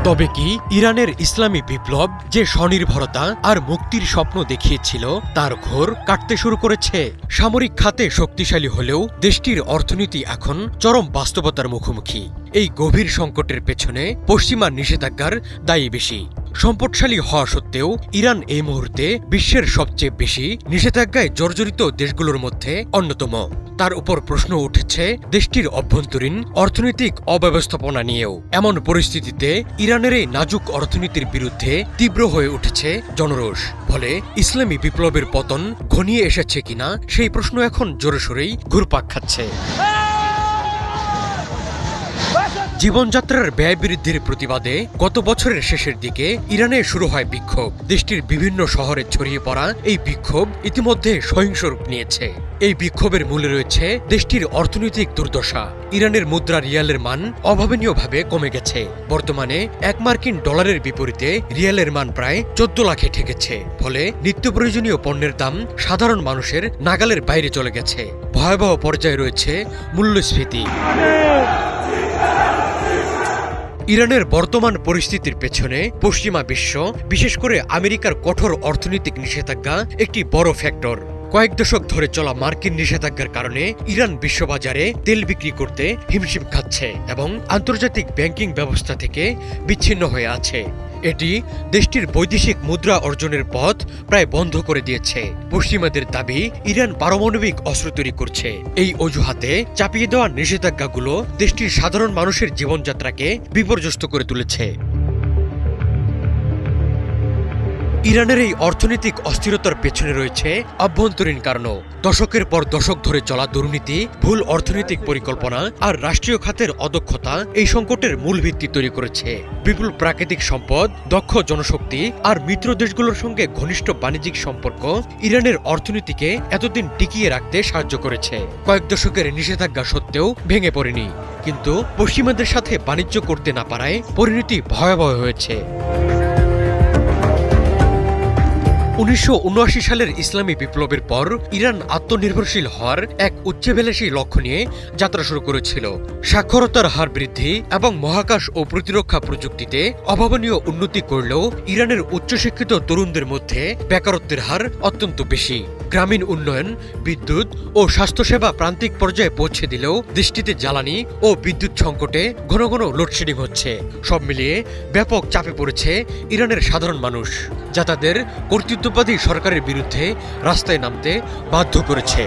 তবে কি ইরানের ইসলামী বিপ্লব যে স্বনির্ভরতা আর মুক্তির স্বপ্ন দেখিয়েছিল তার ঘোর কাটতে শুরু করেছে? সামরিক খাতে শক্তিশালী হলেও দেশটির অর্থনীতি এখন চরম বাস্তবতার মুখোমুখি। এই গভীর সংকটের পেছনে পশ্চিমা নিষেধাজ্ঞার দায়ী বেশি। সম্পদশালী হওয়া সত্ত্বেও ইরান এই মুহূর্তে বিশ্বের সবচেয়ে বেশি নিষেধাজ্ঞায় জর্জরিত দেশগুলোর মধ্যে অন্যতম। তার উপর প্রশ্ন উঠেছে দেশটির অভ্যন্তরীণ অর্থনৈতিক অব্যবস্থাপনা নিয়েও। এমন পরিস্থিতিতে ইরানের এই নাজুক অর্থনীতির বিরুদ্ধে তীব্র হয়ে উঠেছে জনরোষ। ফলে ইসলামী বিপ্লবের পতন ঘনিয়ে এসেছে কিনা সেই প্রশ্ন এখন জোরেশোরেই ঘুরপাক খাচ্ছে। জীবনযাত্রার ব্যয় বৃদ্ধির প্রতিবাদে গত বছরের শেষের দিকে ইরানে শুরু হয় বিক্ষোভ। দেশটির বিভিন্ন শহরে ছড়িয়ে পড়া এই বিক্ষোভ ইতিমধ্যে সহিংস রূপ নিয়েছে। এই বিক্ষোভের মূলে রয়েছে দেশটির অর্থনৈতিক দুর্দশা। ইরানের মুদ্রা রিয়ালের মান অভাবনীয়ভাবে কমে গেছে। বর্তমানে $1 মার্কিন বিপরীতে রিয়ালের মান প্রায় 14 লাখে ঠেকেছে। ফলে নিত্য প্রয়োজনীয় পণ্যের দাম সাধারণ মানুষের নাগালের বাইরে চলে গেছে। ভয়াবহ পর্যায়ে রয়েছে মূল্যস্ফীতি। ইরানের বর্তমান পরিস্থিতির পেছনে পশ্চিমা বিশ্ব, বিশেষ করে আমেরিকার কঠোর অর্থনৈতিক নিষেধাজ্ঞা একটি বড় ফ্যাক্টর। কয়েক দশক ধরে চলা মার্কিন নিষেধাজ্ঞার কারণে ইরান বিশ্ববাজারে তেল বিক্রি করতে হিমশিম খাচ্ছে এবং আন্তর্জাতিক ব্যাংকিং ব্যবস্থা থেকে বিচ্ছিন্ন হয়ে আছে। এটি দেশটির বৈদেশিক মুদ্রা অর্জনের পথ প্রায় বন্ধ করে দিয়েছে। পশ্চিমাদের দাবি ইরান পারমাণবিক অস্ত্র তৈরি করছে। এই অজুহাতে চাপিয়ে দেওয়া নিষেধাজ্ঞাগুলো দেশটির সাধারণ মানুষের জীবনযাত্রাকে বিপর্যস্ত করে তুলেছে। ইরানের এই অর্থনৈতিক অস্থিরতার পেছনে রয়েছে অভ্যন্তরীণ কারণও। দশকের পর দশক ধরে চলা দুর্নীতি, ভুল অর্থনৈতিক পরিকল্পনা আর রাষ্ট্রীয় খাতের অদক্ষতা এই সংকটের মূল ভিত্তি তৈরি করেছে। বিপুল প্রাকৃতিক সম্পদ, দক্ষ জনশক্তি আর মিত্র দেশগুলোর সঙ্গে ঘনিষ্ঠ বাণিজ্যিক সম্পর্ক ইরানের অর্থনীতিকে এতদিন টিকিয়ে রাখতে সাহায্য করেছে। কয়েক দশকের নিষেধাজ্ঞা সত্ত্বেও ভেঙে পড়েনি, কিন্তু পশ্চিমাদের সাথে বাণিজ্য করতে না পারায় পরিণতি ভয়াবহ হয়েছে। 1979 সালের ইসলামী বিপ্লবের পর ইরান আত্মনির্ভরশীল হওয়ার এক উচ্চাভিলাষী লক্ষ্য নিয়ে যাত্রা শুরু করেছিল। সাক্ষরতার হার বৃদ্ধি এবং মহাকাশ ও প্রতিরক্ষা প্রযুক্তিতে অভাবনীয় উন্নতি করলেও ইরানের উচ্চশিক্ষিত তরুণদের মধ্যে বেকারত্বের হার অত্যন্ত বেশি। গ্রামীণ উন্নয়ন, বিদ্যুৎ ও স্বাস্থ্যসেবা প্রান্তিক পর্যায়ে পৌঁছে দিলেও দেশটিতে জ্বালানি ও বিদ্যুৎ সংকটে ঘন ঘন লোডশেডিং হচ্ছে। সব মিলিয়ে ব্যাপক চাপে পড়েছে ইরানের সাধারণ মানুষ, যা তাদের কর্তৃত্ববাদী সরকারের বিরুদ্ধে রাস্তায় নামতে বাধ্য করেছে।